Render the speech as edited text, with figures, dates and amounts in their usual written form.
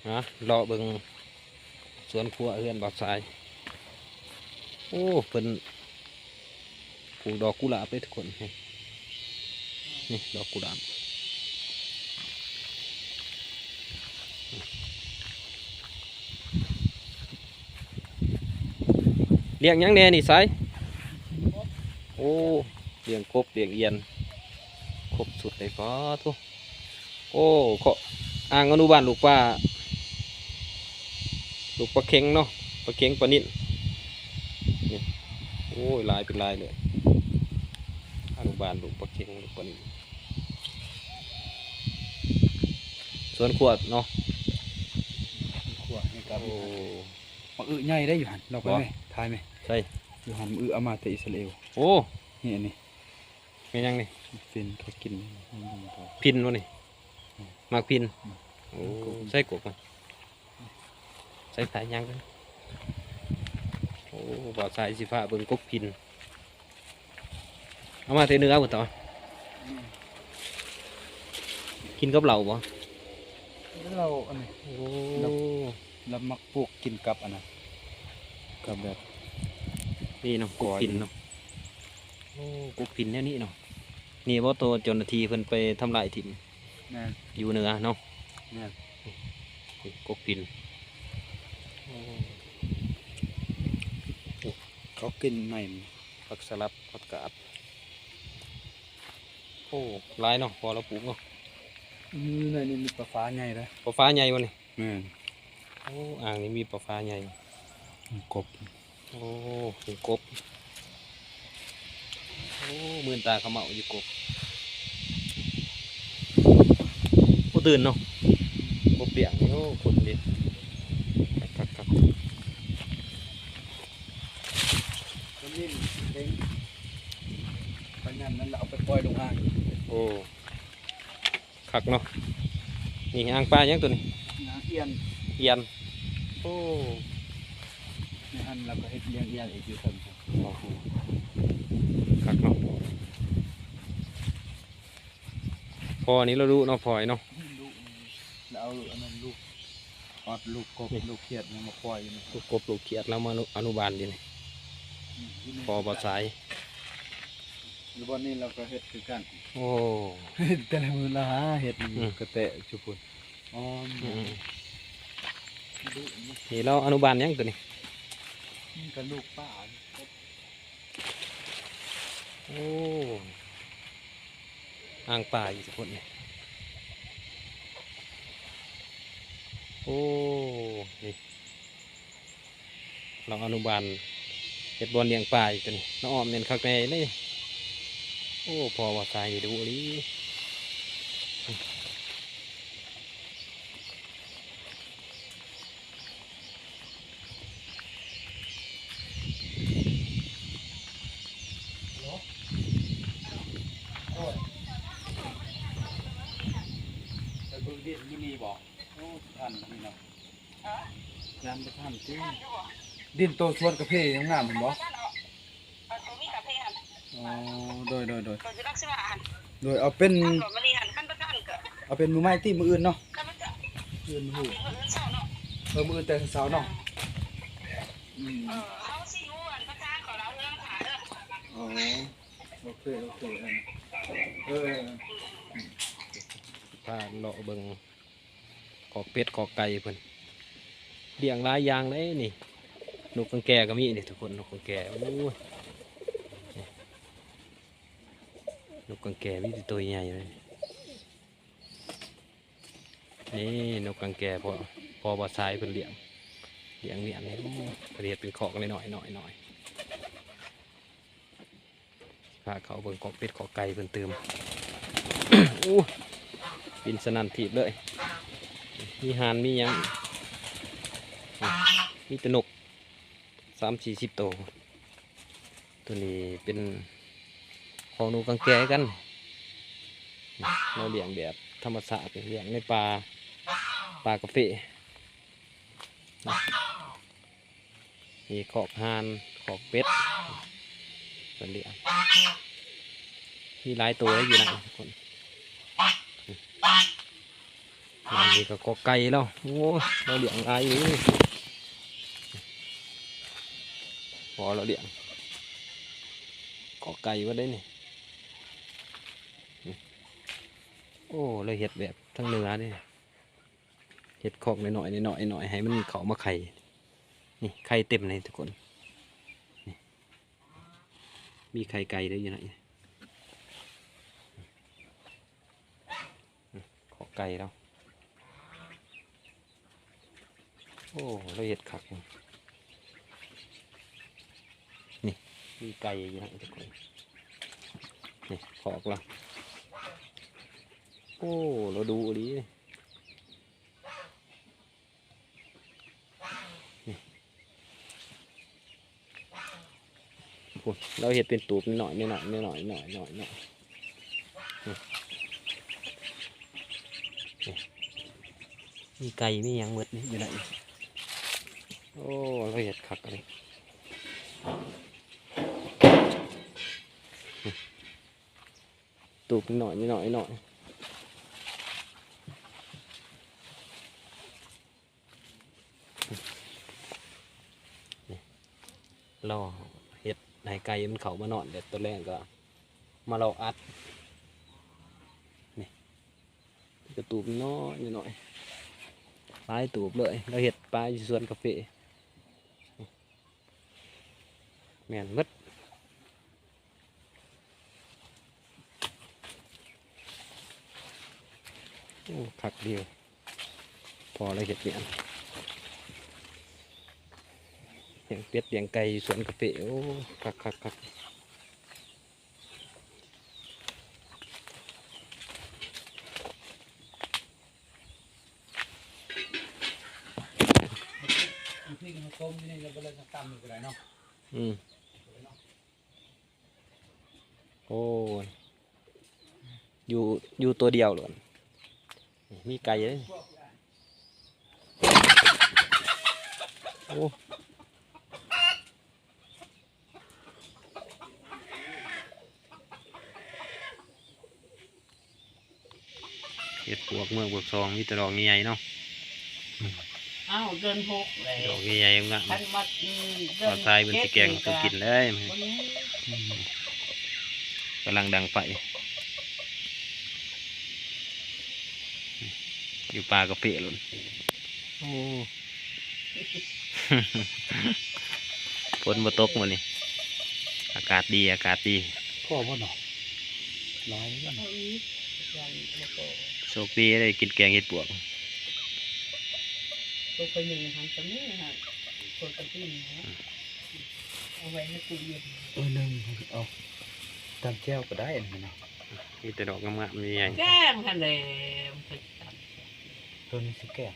นะรอเบิ่งสวนครัวเฮือนบ่าวสายโอ้เพิ่นปลูกดอกกุหลาบเลยทุกคนนี่ดอกกุหลาบเลี้ยงยังแน่นี่สายโอ้เลี้ยงกบเลี้ยงเอียนครบสุดเลยก็ทุกโอ้เขาอ่างอนุบาลลูกปลาเค็งเนาะปลาเค็งปลานิ่นนี่โอ้ยลายเป็นลายเลยอนุบาลลูกปลาเค็งลูกปลานิ่นสวนขวดเนาะขวดนี่ครับมาใหญ่ได้อยู่หันเราไปไหมทายไหมใช่อยู่หันเอามาแต่อิสราเอลโอ้นี่อันนี้เป็นยังนี่ฟินเขากินพินวะนี่มากพินโอ้ใส่กบมันใส่สายยังกันโอ้บ่อสายสีฟ้าเบิ่งกบพินเอามาเทเนื้อหมดต่อกินกับเหล่าบ่เราอันนี้เรามักปลูกกินกับอันนั้นกับแบบนี่เนาะกบพินเนาะโอ้กบพินแนวนี้เนาะนี่ว่าตัวเจ้าหน้าที่เพิ่นไปทำลายถิ่นอยู่เหนือเนาะกบพินเขากินใหม่ผักสลัดผักกาดโอ้ลายเนาะพอเราปลูกเนาะนี่มีปลาฟ้าใหญ่เลยปลาฟ้าใหญ่วะนี่โอ้อ่างนี้มีปลาฟ้าใหญ่กบโอ้เป็นกบโอ้มื่นตาเขาเมาอยู่กบโอ้ตื่นเนาะกบเปียกโอ้คนดีครับนี่เด้งปัญญานั้นเราเอาไปปล่อยลงอ่างโอ้คักเนาะนี่อ่างปลายังตัวนี้เอียนโอ้ในอันเราก็ให้เลี้ยงเอียนอีกอยู่คนคักเนาะพอนี้เราดูเนาะพอยเนาะแล้วเอาอันนั้นลูกอดลูกกบลูกเขียดมาปล่อยลูกกบลูกเขียดแล้วมาอนุบาลดินี่พอบ่สายหรือวันนี้เราก็เห็ดคือกันโอ้แต่ละมือละเห็ดกระเตะชุบนี่เราอนุบาลยังตัวนี้กับลูกป้าโอ้อ่างป่าอีกสักคนเนี่ยโอ้นี่เราอนุบาลเห็ดบอลเลี้ยงป่าอีกตัวนี้น้องออมเน้นคักแน่เลยโอ้พอว่าตายดูดิมีบอกท่านนี่เนาะยันไปท่านจริงดินโตสวนกาแฟยังงามเห็นบ่โดยเอาเป็นมือไม้ที่มืออื่นเนาะมืออื่นหูมืออื่นแต่สาวเนาะโอเคพาเลาะเบิ่งขอกเป็ดขอกไก่เพิ่นเลี้ยงหลายอย่างเลยนี่นกกังแกก็มีนี่ทุกคนนกกังแกโอ้ยนกกังแกมีตัวใหญ่เลยนี่นกกังแกพอบ่สายเพิ่นเลี้ยงเนี่ยนี่เพิ่นเฮ็ดเป็นขอกหน่อยพาเขาเบิ่งขอกเป็ดขอกไก่เพิ่นเติมโอ้บินสนั่นถีบเลยมีห่านมียังมีตะนก30-40 ตัวนี้เป็นของนกกังแกกันเราเลี้ยงแบบธรรมชาติเลี้ยงในปลากาแฟมีขอกห่านขอกเป็ดเป็นเลี้ยงมีหลายตัวอยู่นะทุกคน อันนี้ก็กอไก่แล้วโอ้เราเลี้ยงอายอยู่นี่พอเราเลี้ยงกอไก่ว่าได้นี่โอ้เราเห็ดแบบทั้งเนื้อนี่เห็ดคอกหน่อยๆหน่อยๆหน่อยให้มันเขามาไข่นี่ไข่เต็มเลยทุกคนนี่มีไข่ไก่ด้วยอยู่ไหนขอไก่แล้วโอ้เราเห็ดขักนี่มีไก่อยู่ไหนทุกคนนี่ขอกเราโอ้เราดูดิเราเห็ดเป็นตูบหน่อยมีไก่มีหยังหมดนี่อยู่ไหนโอ้เราเห็ดขักอะไรตูบหน่อยรอเห็ดให้ไก่มันเขามานอนเด็ดตัวแรกก็มาเราอัดนี่กระตูบน้อยปลายตูบเลยเราเห็ดปลาอยู่สวนกาแฟแม่นมัดโอ้คักเดียวพอเราเห็ดเนี่ยเลี้ยงเป็ดเลี้ยงไก่อยู่สวนกาแฟโอ้คักพี่กันต้มนี่เราก็เลยจะตำอยู่ก็ได้เนาะ โอ้อยู่ตัวเดียวเลยมีไก่เลยโอ้เห็ดปวกเมืองปวกซองมีแต่ดอกใหญ่เนาะ อ้าวเดินหกเลย ดอกใหญ่ๆงะ ท่านมาเดิ เอาทรายเป็นสีแกงตัวกินเลยกำลังดังไฟอยู่ป่ากระเปะเลยโอ้ ฝนมาตกวันนี้อากาศดีพ่อพ่อหนอร้อยกัน โชคดีได้กินแกงเห็ดปวก ตัวไปหนึ่งทางตรงนี้ฮะตัวกระติ้นนะเอาไว้ในตู้เย็น หนึ่งเอาตำแก้วก็ได้นะเนาะ มีแต่ดอกงามๆใหญ่ แก้มกันเลย ตัวนี้สิแก้ว